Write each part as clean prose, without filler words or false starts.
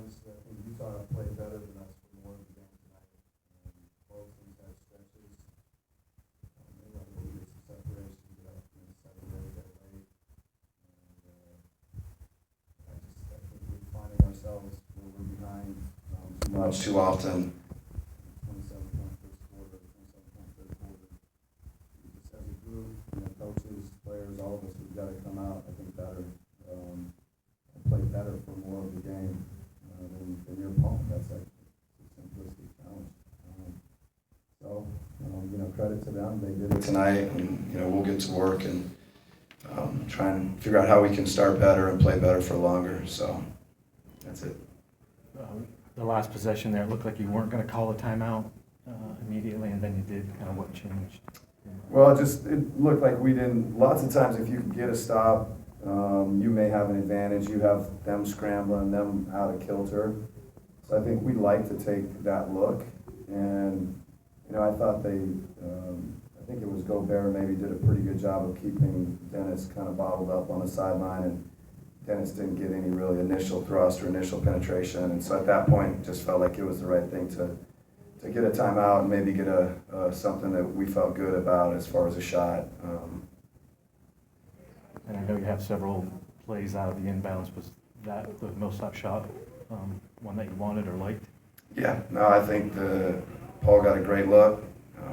honestly, I think Utah played better than us for more of the game tonight. Both teams had stretches. They were able to get some separation, get up and separate that late. I think we're finding ourselves where we're behind too much, too often. 27-point first quarter, 27-point third quarter. Just as a group, coaches, players, all of us, we've got to come out, I think, better. Play better for more of the game than your opponent. That's like a simplistic challenge. Credit to them. They did it tonight, and we'll get to work and try and figure out how we can start better and play better for longer. So that's it. The last possession there, it looked like you weren't going to call a timeout immediately, and then you did. Kind of what changed? Well, it looked like we didn't. Lots of times, if you can get a stop, you may have an advantage. You have them scrambling, them out of kilter. So I think we like to take that look. And, I thought I think it was Gobert maybe did a pretty good job of keeping Dennis kind of bottled up on the sideline. And Dennis didn't get any really initial thrust or initial penetration. And so at that point, it just felt like it was the right thing to get a timeout and maybe get something that we felt good about as far as a shot. And I know you have several plays out of the inbounds. Was that the Millsap shot one that you wanted or liked? Yeah, no, I think Paul got a great look.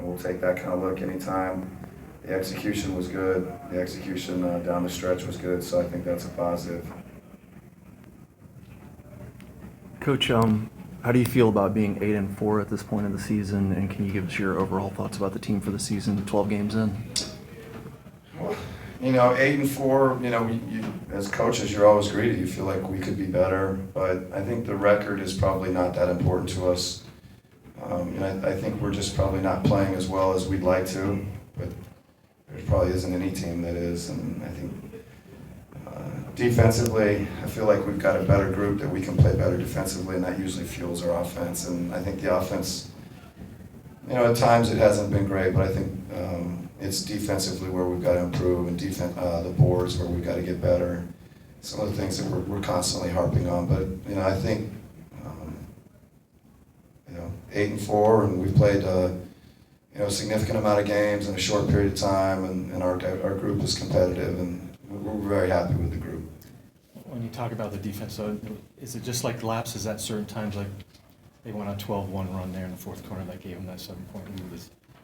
We'll take that kind of look anytime. The execution was good. The execution down the stretch was good, so I think that's a positive. Coach, how do you feel about being 8-4 at this point in the season, and can you give us your overall thoughts about the team for the season, 12 games in? Well, 8-4, you, as coaches, you're always greedy. You feel like we could be better, but I think the record is probably not that important to us. I think we're just probably not playing as well as we'd like to, but there probably isn't any team that is, and I think defensively, I feel like we've got a better group that we can play better defensively, and that usually fuels our offense. And I think the offense, at times it hasn't been great, but I think it's defensively where we've got to improve, and the boards where we've got to get better. Some of the things that we're constantly harping on, but I think 8-4, and we've played a significant amount of games in a short period of time, and our group is competitive, and we're very happy with the group. When you talk about the defense, so is it just like lapses at certain times, like they went on a 12-1 run there in the fourth quarter that gave them that 7-point lead?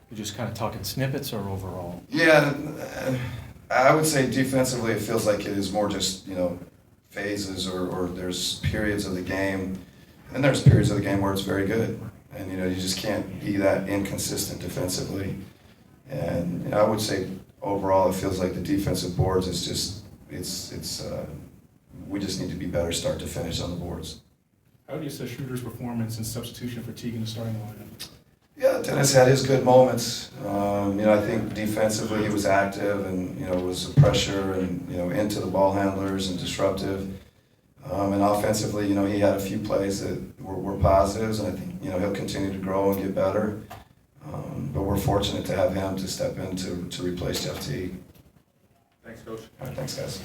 You're just kind of talking snippets or overall? Yeah, I would say defensively it feels like it is more just, phases or there's periods of the game, and there's periods of the game where it's very good. And, you just can't be that inconsistent defensively. And I would say overall it feels like the defensive boards is just, we just need to be better start to finish on the boards. How do you assess Schroeder's performance and substitution fatigue in the starting lineup? Yeah, Dennis had his good moments. I think defensively he was active and, was a pressure and, into the ball handlers and disruptive. And offensively, he had a few plays that were positives, and I think, he'll continue to grow and get better. But we're fortunate to have him to step in to replace Jeff Teague. Thanks, Coach. All right, thanks, guys.